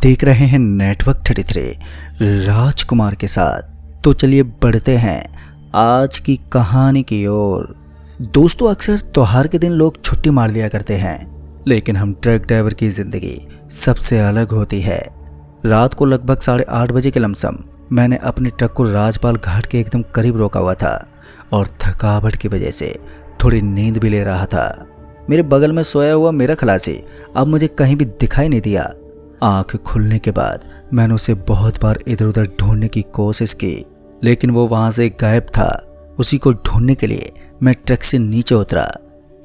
देख रहे हैं नेटवर्क 33 राजकुमार के साथ। तो चलिए बढ़ते हैं आज की कहानी की ओर। दोस्तों, अक्सर त्योहार के दिन लोग छुट्टी मार लिया करते हैं, लेकिन हम ट्रक ड्राइवर की जिंदगी सबसे अलग होती है। रात को लगभग 8:30 बजे के लमसम मैंने अपने ट्रक को राजपाल घाट के एकदम करीब रोका हुआ था और थकावट की वजह से थोड़ी नींद भी ले रहा था। मेरे बगल में सोया हुआ मेरा खलासी अब मुझे कहीं भी दिखाई नहीं दिया। आंख खुलने के बाद मैंने उसे बहुत बार इधर उधर ढूंढने की कोशिश की, लेकिन वो वहां से गायब था। उसी को ढूंढने के लिए मैं ट्रक से नीचे उतरा।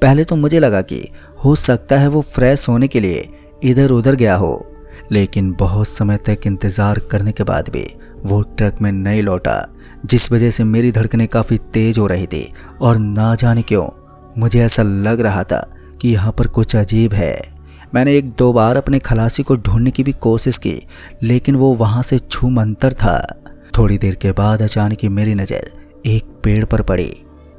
पहले तो मुझे लगा कि हो सकता है वो फ्रेश होने के लिए इधर उधर गया हो, लेकिन बहुत समय तक इंतजार करने के बाद भी वो ट्रक में नहीं लौटा, जिस वजह से मेरी धड़कनें काफ़ी तेज हो रही थी और ना जाने क्यों मुझे ऐसा लग रहा था कि यहाँ पर कुछ अजीब है। मैंने 1-2 बार अपने खलासी को ढूंढने की भी कोशिश की, लेकिन वो वहाँ से छूमंतर था। थोड़ी देर के बाद अचानक ही मेरी नज़र एक पेड़ पर पड़ी।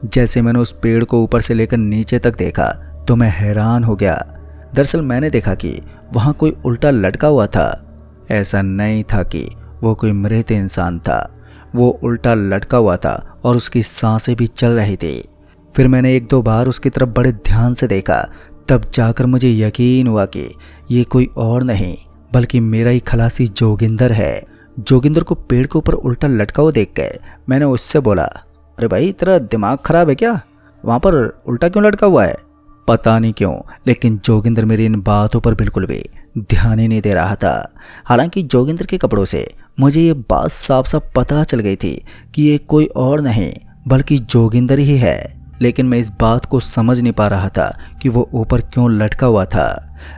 जैसे मैंने उस पेड़ को ऊपर से लेकर नीचे तक देखा तो मैं हैरान हो गया। दरअसल मैंने देखा कि वहाँ कोई उल्टा लटका हुआ था। ऐसा नहीं था कि वो कोई मृत इंसान था, वो उल्टा लटका हुआ था और उसकी सांसें भी चल रही थी। फिर मैंने 1-2 बार उसकी तरफ बड़े ध्यान से देखा, तब जाकर मुझे यकीन हुआ कि ये कोई और नहीं बल्कि मेरा ही खलासी जोगिंदर है। जोगिंदर को पेड़ के ऊपर उल्टा लटका हुआ देखकर मैंने उससे बोला, अरे भाई, तेरा दिमाग खराब है क्या? वहाँ पर उल्टा क्यों लटका हुआ है? पता नहीं क्यों, लेकिन जोगिंदर मेरी इन बातों पर बिल्कुल भी ध्यान ही नहीं दे रहा था। हालांकि जोगिंदर के कपड़ों से मुझे ये बात साफ साफ पता चल गई थी कि ये कोई और नहीं बल्कि जोगिंदर ही है, लेकिन मैं इस बात को समझ नहीं पा रहा था कि वो ऊपर क्यों लटका हुआ था।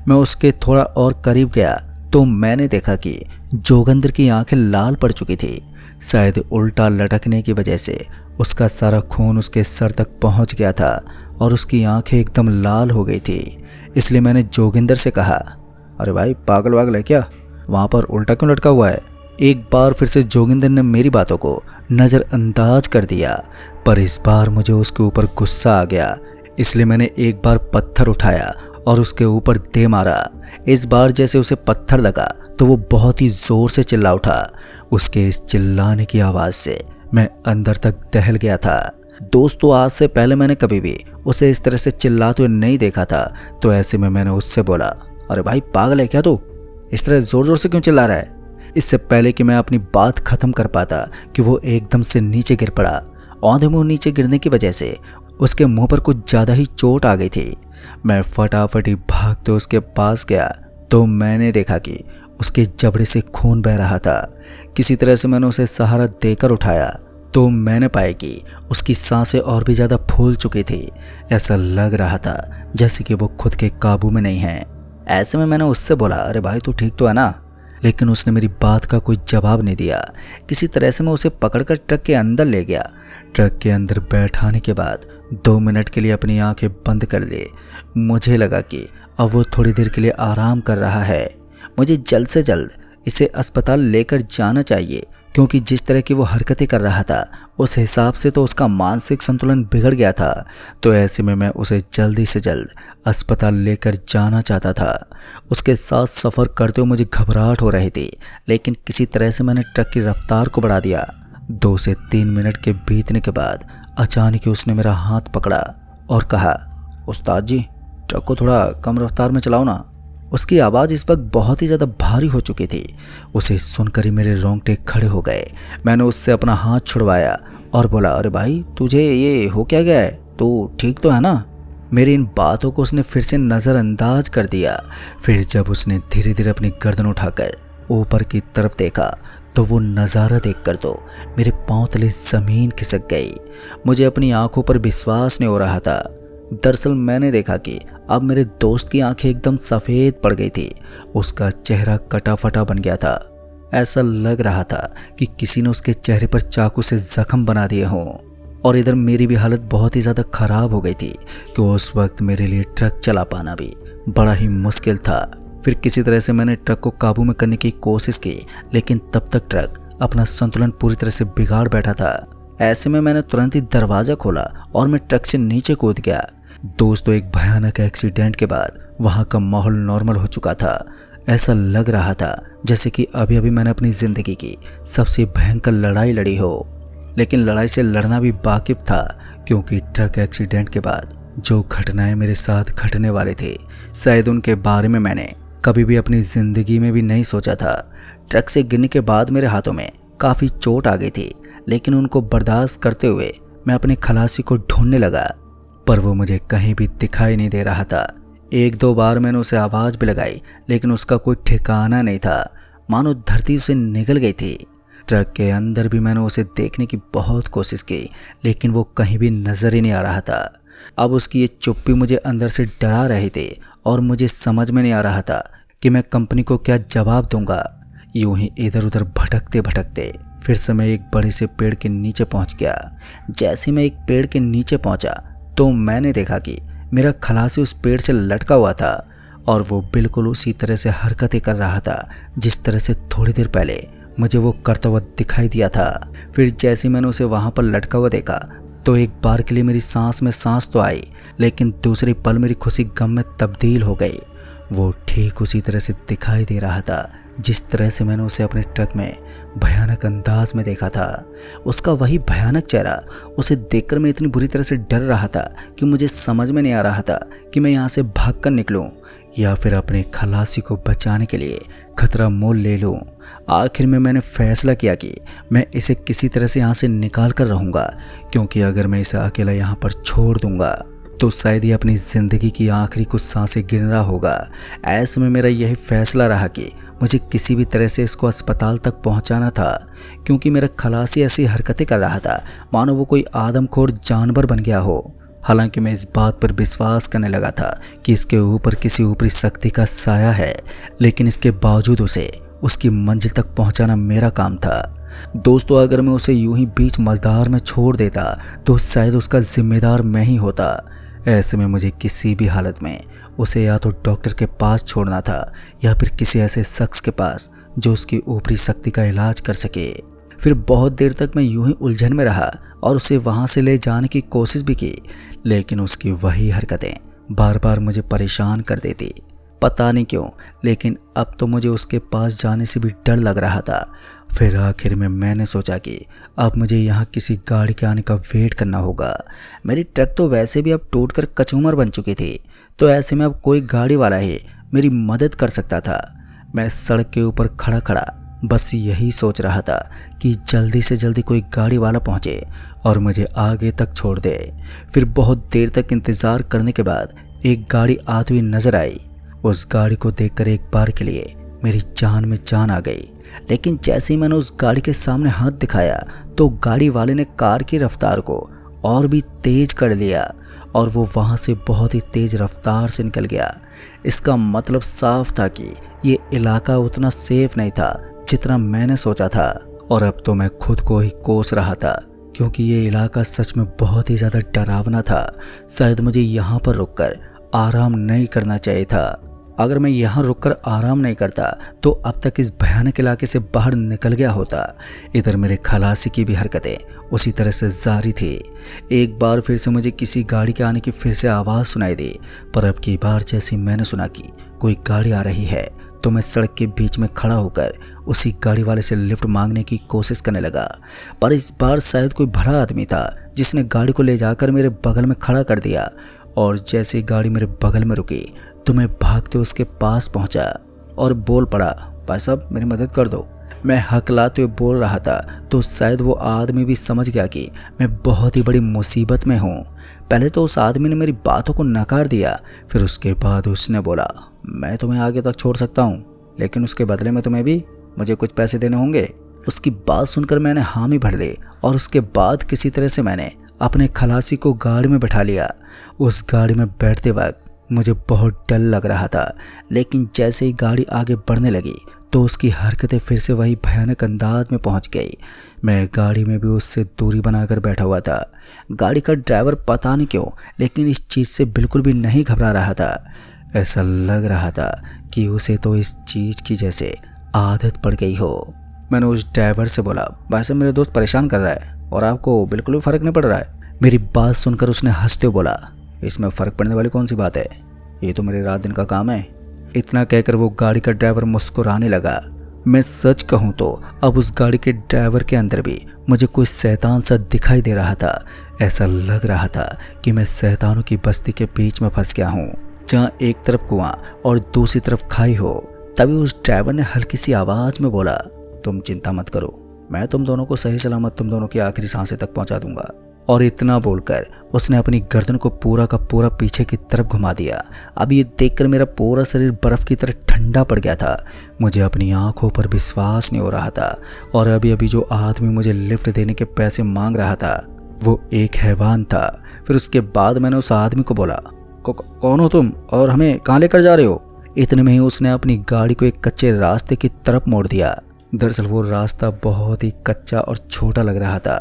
मैं उसके थोड़ा और करीब गया तो मैंने देखा कि जोगिंदर की आंखें लाल पड़ चुकी थी। शायद उल्टा लटकने की वजह से उसका सारा खून उसके सर तक पहुंच गया था और उसकी आंखें एकदम लाल हो गई थी। इसलिए मैंने जोगिंदर से कहा, अरे भाई, पागल वागल है क्या? वहाँ पर उल्टा क्यों लटका हुआ है? एक बार फिर से जोगिंदर ने मेरी बातों को नज़रअंदाज कर दिया, पर इस बार मुझे उसके ऊपर गुस्सा आ गया। इसलिए मैंने एक बार पत्थर उठाया और उसके ऊपर दे मारा। इस बार जैसे उसे पत्थर लगा तो वो बहुत ही ज़ोर से चिल्ला उठा। उसके इस चिल्लाने की आवाज़ से मैं अंदर तक दहल गया था। दोस्तों, आज से पहले मैंने कभी भी उसे इस तरह से चिल्लाते हुए नहीं देखा था, तो ऐसे में मैंने उससे बोला, अरे भाई, पागल है क्या तू? इस तरह ज़ोर ज़ोर से क्यों चिल्ला रहा है? इससे पहले कि मैं अपनी बात ख़त्म कर पाता कि वो एकदम से नीचे गिर पड़ा। औंधे मुँह नीचे गिरने की वजह से उसके मुंह पर कुछ ज़्यादा ही चोट आ गई थी। मैं फटाफट ही भागते उसके पास गया तो मैंने देखा कि उसके जबड़े से खून बह रहा था। किसी तरह से मैंने उसे सहारा देकर उठाया तो मैंने पाया कि उसकी सांसें और भी ज़्यादा फूल चुकी थी। ऐसा लग रहा था जैसे कि वो खुद के काबू में नहीं है। ऐसे में मैंने उससे बोला, अरे भाई, तू ठीक तो है ना? लेकिन उसने मेरी बात का कोई जवाब नहीं दिया। किसी तरह से मैं उसे पकड़कर ट्रक के अंदर ले गया। ट्रक के अंदर बैठाने के बाद 2 मिनट के लिए अपनी आंखें बंद कर ली। मुझे लगा कि अब वो थोड़ी देर के लिए आराम कर रहा है। मुझे जल्द से जल्द इसे अस्पताल लेकर जाना चाहिए, क्योंकि जिस तरह की वो हरकतें कर रहा था उस हिसाब से तो उसका मानसिक संतुलन बिगड़ गया था। तो ऐसे में मैं उसे जल्दी से जल्द अस्पताल लेकर जाना चाहता था। उसके साथ सफ़र करते हुए मुझे घबराहट हो रही थी, लेकिन किसी तरह से मैंने ट्रक की रफ्तार को बढ़ा दिया। 2 से 3 मिनट के बीतने के बाद अचानक ही उसने मेरा हाथ पकड़ा और कहा, उस्ताद जी, ट्रक को थोड़ा कम रफ्तार में चलाओ ना। उसकी आवाज़ इस वक्त बहुत ही ज़्यादा भारी हो चुकी थी। उसे सुनकर ही मेरे रोंगटे खड़े हो गए। मैंने उससे अपना हाथ छुड़वाया और बोला, अरे भाई, तुझे ये हो क्या गया है? तू ठीक तो है ना? मेरी इन बातों को उसने फिर से नज़रअंदाज कर दिया। फिर जब उसने धीरे धीरे अपनी गर्दन उठाकर ऊपर की तरफ देखा तो वो नज़ारा देखकर तो मेरे पाँव तले ज़मीन खिसक गई। मुझे अपनी आंखों पर विश्वास नहीं हो रहा था। दरअसल मैंने देखा कि अब मेरे दोस्त की आंखें एकदम सफ़ेद पड़ गई थी। उसका चेहरा कटा फटा बन गया था। ऐसा लग रहा था कि किसी ने उसके चेहरे पर चाकू से जख्म बना दिए हों। और इधर मेरी भी हालत बहुत ही ज़्यादा ख़राब हो गई थी कि उस वक्त मेरे लिए ट्रक चला पाना भी बड़ा ही मुश्किल था। फिर किसी तरह से मैंने ट्रक को काबू में करने की कोशिश की, लेकिन तब तक ट्रक अपना संतुलन पूरी तरह से बिगाड़ बैठा था। ऐसे में मैंने तुरंत ही दरवाज़ा खोला और मैं ट्रक से नीचे कूद गया। दोस्तों, एक भयानक एक्सीडेंट के बाद वहाँ का माहौल नॉर्मल हो चुका था। ऐसा लग रहा था जैसे कि अभी अभी मैंने अपनी ज़िंदगी की सबसे भयंकर लड़ाई लड़ी हो। लेकिन लड़ाई से लड़ना भी वाकिफ था, क्योंकि ट्रक एक्सीडेंट के बाद जो घटनाएं मेरे साथ घटने वाले थे, शायद उनके बारे में मैंने कभी भी अपनी ज़िंदगी में भी नहीं सोचा था। ट्रक से गिरने के बाद मेरे हाथों में काफ़ी चोट आ गई थी, लेकिन उनको बर्दाश्त करते हुए मैं अपने खलासी को ढूंढने लगा, पर वो मुझे कहीं भी दिखाई नहीं दे रहा था। एक दो बार मैंने उसे आवाज़ भी लगाई, लेकिन उसका कोई ठिकाना नहीं था, मानो धरती उसे निगल गई थी। ट्रक के अंदर भी मैंने उसे देखने की बहुत कोशिश की, लेकिन वो कहीं भी नज़र ही नहीं आ रहा था। अब उसकी ये चुप्पी मुझे अंदर से डरा रही थी और मुझे समझ में नहीं आ रहा था कि मैं कंपनी को क्या जवाब दूंगा। यूं ही इधर उधर भटकते भटकते फिर से मैं एक बड़े से पेड़ के नीचे पहुंच गया। जैसे मैं एक पेड़ के नीचे पहुंचा तो मैंने देखा कि मेरा खलासी उस पेड़ से लटका हुआ था और वो बिल्कुल उसी तरह से हरकतें कर रहा था जिस तरह से थोड़ी देर पहले मुझे वो करता हुआ दिखाई दिया था। फिर जैसे मैंने उसे वहाँ पर लटका हुआ देखा तो एक बार के लिए मेरी सांस में सांस तो आई, लेकिन दूसरे पल मेरी खुशी गम में तब्दील हो गई। वो ठीक उसी तरह से दिखाई दे रहा था जिस तरह से मैंने उसे अपने ट्रक में भयानक अंदाज में देखा था। उसका वही भयानक चेहरा, उसे देखकर मैं इतनी बुरी तरह से डर रहा था कि मुझे समझ में नहीं आ रहा था कि मैं यहाँ से भागकर निकलूं या फिर अपने खलासी को बचाने के लिए खतरा मोल ले लूं। आखिर में मैंने फैसला किया कि मैं इसे किसी तरह से यहाँ से निकाल कर रहूँगा, क्योंकि अगर मैं इसे अकेला यहाँ पर छोड़ दूँगा तो शायद ही अपनी ज़िंदगी की आखिरी कुछ सांसें गिन रहा होगा। ऐसे में मेरा यही फैसला रहा कि मुझे किसी भी तरह से इसको अस्पताल तक पहुंचाना था, क्योंकि मेरा खलासी ऐसी हरकतें कर रहा था मानो वो कोई आदमखोर जानवर बन गया हो। हालांकि मैं इस बात पर विश्वास करने लगा था कि इसके ऊपर किसी ऊपरी शक्ति का साया है, लेकिन इसके बावजूद उसे उसकी मंजिल तक पहुंचाना मेरा काम था। दोस्तों, अगर मैं उसे यूं ही बीच मझधार में छोड़ देता तो शायद उसका जिम्मेदार मैं ही होता। ऐसे में मुझे किसी भी हालत में उसे या तो डॉक्टर के पास छोड़ना था या फिर किसी ऐसे शख्स के पास जो उसकी ऊपरी शक्ति का इलाज कर सके। फिर बहुत देर तक मैं यूं ही उलझन में रहा और उसे वहां से ले जाने की कोशिश भी की, लेकिन उसकी वही हरकतें बार बार मुझे परेशान कर देती। पता नहीं क्यों, लेकिन अब तो मुझे उसके पास जाने से भी डर लग रहा था। फिर आखिर में मैंने सोचा कि अब मुझे यहाँ किसी गाड़ी के आने का वेट करना होगा। मेरी ट्रक तो वैसे भी अब टूटकर कचूमर बन चुकी थी, तो ऐसे में अब कोई गाड़ी वाला ही मेरी मदद कर सकता था। मैं सड़क के ऊपर खड़ा खड़ा बस यही सोच रहा था कि जल्दी से जल्दी कोई गाड़ी वाला पहुँचे और मुझे आगे तक छोड़ दे। फिर बहुत देर तक इंतज़ार करने के बाद एक गाड़ी आती हुई नज़र आई। उस गाड़ी को देखकर एक बार के लिए मेरी जान में जान आ गई, लेकिन जैसे ही मैंने उस गाड़ी के सामने हाथ दिखाया तो गाड़ी वाले ने कार की रफ्तार को और भी तेज कर दिया और वो वहाँ से बहुत ही तेज रफ्तार से निकल गया। इसका मतलब साफ था कि ये इलाका उतना सेफ नहीं था जितना मैंने सोचा था। और अब तो मैं खुद को ही कोस रहा था, क्योंकि ये इलाका सच में बहुत ही ज़्यादा डरावना था। शायद मुझे यहाँ पर रुककर आराम नहीं करना चाहिए था। अगर मैं यहाँ रुककर आराम नहीं करता तो अब तक इस भयानक इलाके से बाहर निकल गया होता। इधर मेरे खलासी की भी हरकतें उसी तरह से जारी थी। एक बार फिर से मुझे किसी गाड़ी के आने की फिर से आवाज़ सुनाई दी, पर अब की बार जैसी मैंने सुना कि कोई गाड़ी आ रही है तो मैं सड़क के बीच में खड़ा होकर उसी गाड़ी वाले से लिफ्ट मांगने की कोशिश करने लगा। पर इस बार शायद कोई भला आदमी था जिसने गाड़ी को ले जाकर मेरे बगल में खड़ा कर दिया, और जैसे गाड़ी मेरे बगल में रुकी तो मैं भागते उसके पास पहुंचा और बोल पड़ा, भाई साहब मेरी मदद कर दो। मैं हकलाते हुए बोल रहा था तो शायद वो आदमी भी समझ गया कि मैं बहुत ही बड़ी मुसीबत में हूँ। पहले तो उस आदमी ने मेरी बातों को नकार दिया, फिर उसके बाद उसने बोला, मैं तुम्हें आगे तक छोड़ सकता हूँ, लेकिन उसके बदले में तुम्हें भी मुझे कुछ पैसे देने होंगे। उसकी बात सुनकर मैंने हामी भर दी और उसके बाद किसी तरह से मैंने अपने खलासी को गाड़ी में बैठा लिया। उस गाड़ी में बैठते वक्त मुझे बहुत डर लग रहा था, लेकिन जैसे ही गाड़ी आगे बढ़ने लगी तो उसकी हरकतें फिर से वही भयानक अंदाज में पहुंच गई। मैं गाड़ी में भी उससे दूरी बनाकर बैठा हुआ था। गाड़ी का ड्राइवर पता नहीं क्यों, लेकिन इस चीज़ से बिल्कुल भी नहीं घबरा रहा था। ऐसा लग रहा था कि उसे तो इस चीज़ की जैसे आदत पड़ गई हो। मैंने उस ड्राइवर से बोला, भाई साहब मेरे दोस्त परेशान कर रहा है और आपको बिल्कुल भी फ़र्क नहीं पड़ रहा है। मेरी बात सुनकर उसने हंसते हुए बोला, इसमें फ़र्क पड़ने वाली कौन सी बात है, ये तो मेरे रात दिन का काम है। इतना कहकर वो गाड़ी का ड्राइवर मुस्कुराने लगा। मैं सच कहूँ तो अब उस गाड़ी के ड्राइवर के अंदर भी मुझे कोई शैतान सा दिखाई दे रहा था। ऐसा लग रहा था कि मैं शैतानों की बस्ती के बीच में फंस गया हूँ, जहाँ एक तरफ कुआं और दूसरी तरफ खाई हो। तभी उस ड्राइवर ने हल्की सी आवाज में बोला, तुम चिंता मत करो, मैं तुम दोनों को सही सलामत तुम दोनों की आखिरी सांसें तक पहुंचा दूंगा। और इतना बोलकर उसने अपनी गर्दन को पूरा का पूरा पीछे की तरफ घुमा दिया। अब ये देखकर मेरा पूरा शरीर बर्फ की तरह ठंडा पड़ गया था। मुझे अपनी आंखों पर विश्वास नहीं हो रहा था। और अभी अभी जो आदमी मुझे लिफ्ट देने के पैसे मांग रहा था वो एक हैवान था। फिर उसके बाद मैंने उस आदमी को बोला, कौन हो तुम और हमें कहाँ लेकर जा रहे हो? इतने में ही उसने अपनी गाड़ी को एक कच्चे रास्ते की तरफ मोड़ दिया। दरअसल वो रास्ता बहुत ही कच्चा और छोटा लग रहा था।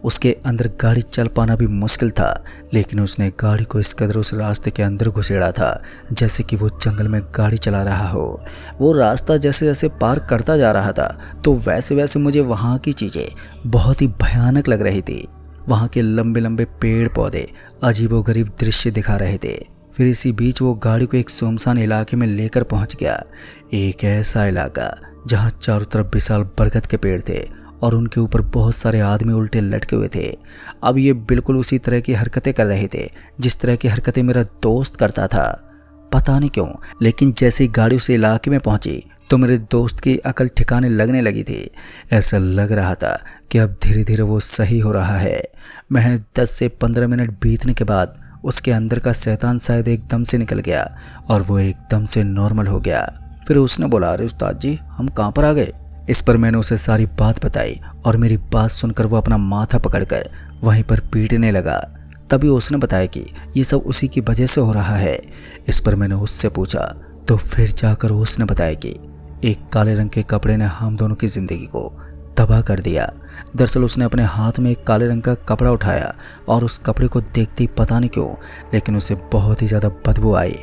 उसके अंदर गाड़ी चल पाना भी मुश्किल था, लेकिन उसने गाड़ी को इस कदर उस रास्ते के अंदर घुसेड़ा था जैसे कि वो जंगल में गाड़ी चला रहा हो। वो रास्ता जैसे जैसे पार करता जा रहा था तो वैसे वैसे मुझे वहाँ की चीज़ें बहुत ही भयानक लग रही थी। वहाँ के लंबे लंबे पेड़ पौधे अजीबोगरीब दृश्य दिखा रहे थे। फिर इसी बीच वो गाड़ी को एक सुनसान इलाके में लेकर पहुँच गया। एक ऐसा इलाका जहाँ चारों तरफ विशाल बरगद के पेड़ थे और उनके ऊपर बहुत सारे आदमी उल्टे लटके हुए थे। अब ये बिल्कुल उसी तरह की हरकतें कर रहे थे जिस तरह की हरकतें मेरा दोस्त करता था। पता नहीं क्यों, लेकिन जैसे ही गाड़ी उस इलाके में पहुंची तो मेरे दोस्त की अकल ठिकाने लगने लगी थी। ऐसा लग रहा था कि अब धीरे धीरे वो सही हो रहा है। महज 10 से 15 मिनट बीतने के बाद उसके अंदर का शैतान शायद एकदम से निकल गया और वो एकदम से नॉर्मल हो गया। फिर उसने बोला, अरे उस्ताद जी, हम कहाँ पर आ गए? इस पर मैंने उसे सारी बात बताई और मेरी बात सुनकर वो अपना माथा पकड़कर वहीं पर पीटने लगा। तभी उसने बताया कि ये सब उसी की वजह से हो रहा है। इस पर मैंने उससे पूछा तो फिर जाकर उसने बताया कि एक काले रंग के कपड़े ने हम दोनों की ज़िंदगी को तबाह कर दिया। दरअसल उसने अपने हाथ में एक काले रंग का कपड़ा उठाया और उस कपड़े को देखते ही पता नहीं क्यों, लेकिन उसे बहुत ही ज़्यादा बदबू आई।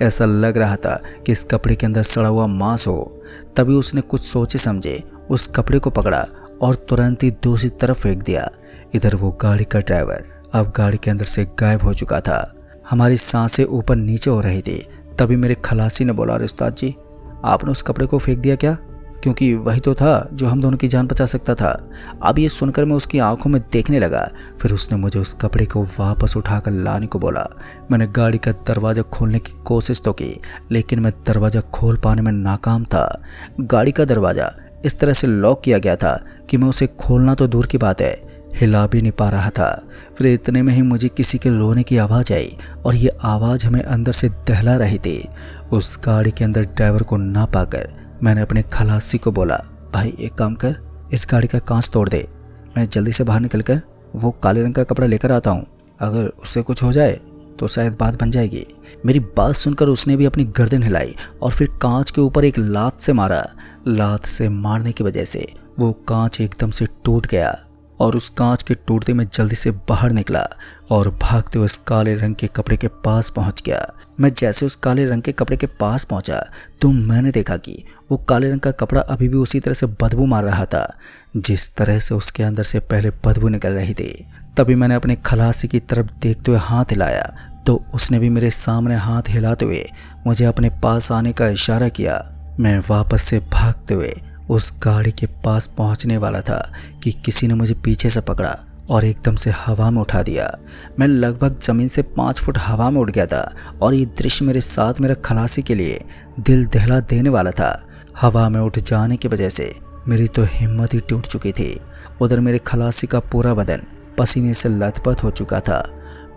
ऐसा लग रहा था कि इस कपड़े के अंदर सड़ा हुआ मांस हो। तभी उसने कुछ सोचे समझे उस कपड़े को पकड़ा और तुरंत ही दूसरी तरफ फेंक दिया। इधर वो गाड़ी का ड्राइवर अब गाड़ी के अंदर से गायब हो चुका था। हमारी सांसें ऊपर नीचे हो रही थी। तभी मेरे खलासी ने बोला, अरे उस्ताद जी, आपने उस कपड़े को फेंक दिया क्या? क्योंकि वही तो था जो हम दोनों की जान बचा सकता था। अब ये सुनकर मैं उसकी आंखों में देखने लगा। फिर उसने मुझे उस कपड़े को वापस उठाकर लाने को बोला। मैंने गाड़ी का दरवाज़ा खोलने की कोशिश तो की, लेकिन मैं दरवाज़ा खोल पाने में नाकाम था। गाड़ी का दरवाज़ा इस तरह से लॉक किया गया था कि मैं उसे खोलना तो दूर की बात है, हिला भी नहीं पा रहा था। फिर इतने में ही मुझे किसी के रोने की आवाज़ आई और ये आवाज़ हमें अंदर से दहला रही थी। उस गाड़ी के अंदर ड्राइवर को ना पाकर मैंने अपने खलासी को बोला, भाई एक काम कर, इस गाड़ी का कांच तोड़ दे, मैं जल्दी से बाहर निकल कर वो काले रंग का कपड़ा लेकर आता हूँ। अगर उससे कुछ हो जाए तो शायद बात बन जाएगी। मेरी बात सुनकर उसने भी अपनी गर्दन हिलाई और फिर कांच के ऊपर एक लात से मारा। लात से मारने की वजह से वो कांच एकदम से टूट गया और उस कांच के टूटते में जल्दी से बाहर निकला और भागते हुए उस काले रंग के कपड़े के पास पहुंच गया। मैं जैसे उस काले रंग के कपड़े के पास पहुंचा तो मैंने देखा कि वो काले रंग का कपड़ा अभी भी उसी तरह से बदबू मार रहा था जिस तरह से उसके अंदर से पहले बदबू निकल रही थी। तभी मैंने अपने खलासी की तरफ देखते हुए हाथ हिलाया तो उसने भी मेरे सामने हाथ हिलाते हुए मुझे अपने पास आने का इशारा किया। मैं वापस से भागते हुए उस गाड़ी के पास पहुंचने वाला था कि किसी ने मुझे पीछे से पकड़ा और एकदम से हवा में उठा दिया। मैं लगभग ज़मीन से 5 फुट हवा में उड़ गया था और ये दृश्य मेरे साथ मेरे खलासी के लिए दिल दहला देने वाला था। हवा में उठ जाने की वजह से मेरी तो हिम्मत ही टूट चुकी थी। उधर मेरे खलासी का पूरा बदन पसीने से लथपथ हो चुका था।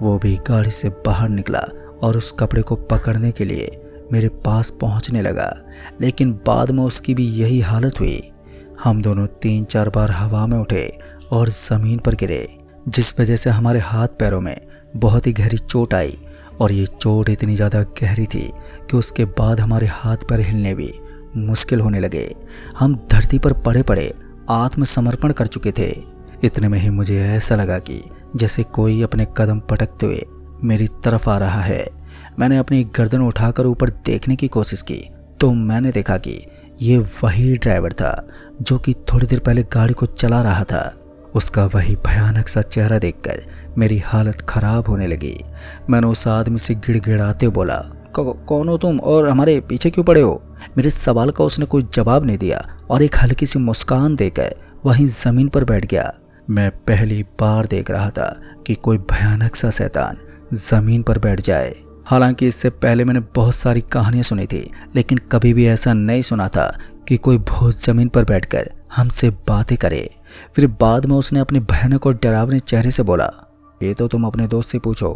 वो भी गाड़ी से बाहर निकला और उस कपड़े को पकड़ने के लिए मेरे पास पहुंचने लगा, लेकिन बाद में उसकी भी यही हालत हुई। हम दोनों 3-4 बार हवा में उठे और ज़मीन पर गिरे, जिस वजह से हमारे हाथ पैरों में बहुत ही गहरी चोट आई और ये चोट इतनी ज़्यादा गहरी थी कि उसके बाद हमारे हाथ पैर हिलने भी मुश्किल होने लगे। हम धरती पर पड़े पड़े आत्मसमर्पण कर चुके थे। इतने में ही मुझे ऐसा लगा कि जैसे कोई अपने कदम पटकते हुए मेरी तरफ आ रहा है। मैंने अपनी गर्दन उठाकर ऊपर देखने की कोशिश की तो मैंने देखा कि ये वही ड्राइवर था जो कि थोड़ी देर पहले गाड़ी को चला रहा था। उसका वही भयानक सा चेहरा देखकर मेरी हालत खराब होने लगी। मैंने उस आदमी से गिड़गिड़ाते बोला, कौन हो तुम और हमारे पीछे क्यों पड़े हो? मेरे सवाल का उसने कोई जवाब नहीं दिया और एक हल्की सी मुस्कान देकर वहीं जमीन पर बैठ गया। मैं पहली बार देख रहा था कि कोई भयानक सा शैतान जमीन पर बैठ जाए। हालांकि इससे पहले मैंने बहुत सारी कहानियां सुनी थी, लेकिन कभी भी ऐसा नहीं सुना था कि कोई भूत जमीन पर बैठकर हमसे बातें करे। फिर बाद में उसने अपने भयानक और डरावने चेहरे से बोला, ये तो तुम अपने दोस्त से पूछो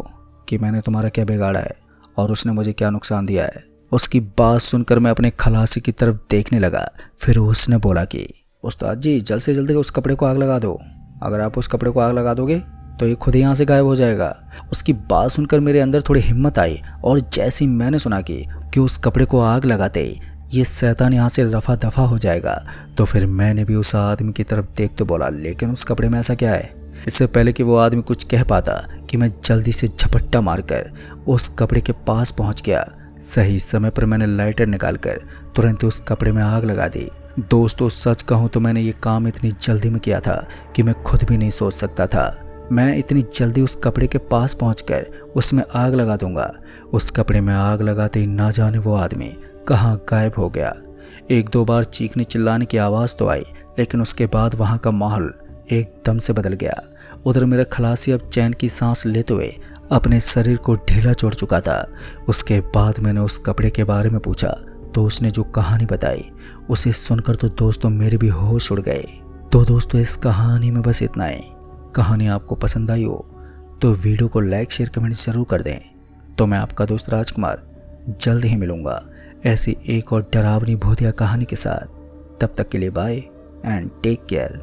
कि मैंने तुम्हारा क्या बिगाड़ा है और उसने मुझे क्या नुकसान दिया है। उसकी बात सुनकर मैं अपने खलासी की तरफ देखने लगा। फिर उसने बोला कि उस्ताद जी, जल्द से जल्द उस कपड़े को आग लगा दो। अगर आप उस कपड़े को आग लगा दोगे तो ये खुद यहाँ से गायब हो जाएगा। उसकी बात सुनकर मेरे अंदर थोड़ी हिम्मत आई और जैसे ही मैंने सुना कि उस कपड़े को आग लगाते ही ये शैतान यहाँ से रफा दफा हो जाएगा, तो फिर मैंने भी उस आदमी की तरफ देखते बोला, लेकिन उस कपड़े में ऐसा क्या है। इससे पहले कि वो आदमी कुछ कह पाता कि मैं जल्दी से झपट्टा मारकर उस कपड़े के पास पहुंच गया। सही समय पर मैंने लाइटर निकालकर तुरंत उस कपड़े में आग लगा दी। दोस्तों, सच कहूँ तो मैंने ये काम इतनी जल्दी में किया था कि मैं खुद भी नहीं सोच सकता था। मैं इतनी जल्दी उस कपड़े के पास पहुंचकर उसमें आग लगा दूंगा। उस कपड़े में आग लगाते ही ना जाने वो आदमी कहाँ गायब हो गया। एक दो बार चीखने चिल्लाने की आवाज़ तो आई, लेकिन उसके बाद वहाँ का माहौल एकदम से बदल गया। उधर मेरा खलासी अब चैन की सांस लेते हुए अपने शरीर को ढीला छोड़ चुका था। उसके बाद मैंने उस कपड़े के बारे में पूछा तो उसने जो कहानी बताई उसे सुनकर तो दोस्तों मेरे भी होश उड़ गए। तो दोस्तों, इस कहानी में बस इतना ही। कहानी आपको पसंद आई हो तो वीडियो को लाइक शेयर कमेंट जरूर कर दें। तो मैं आपका दोस्त राजकुमार जल्द ही मिलूंगा ऐसी एक और डरावनी भूतिया कहानी के साथ। तब तक के लिए बाय एंड टेक केयर।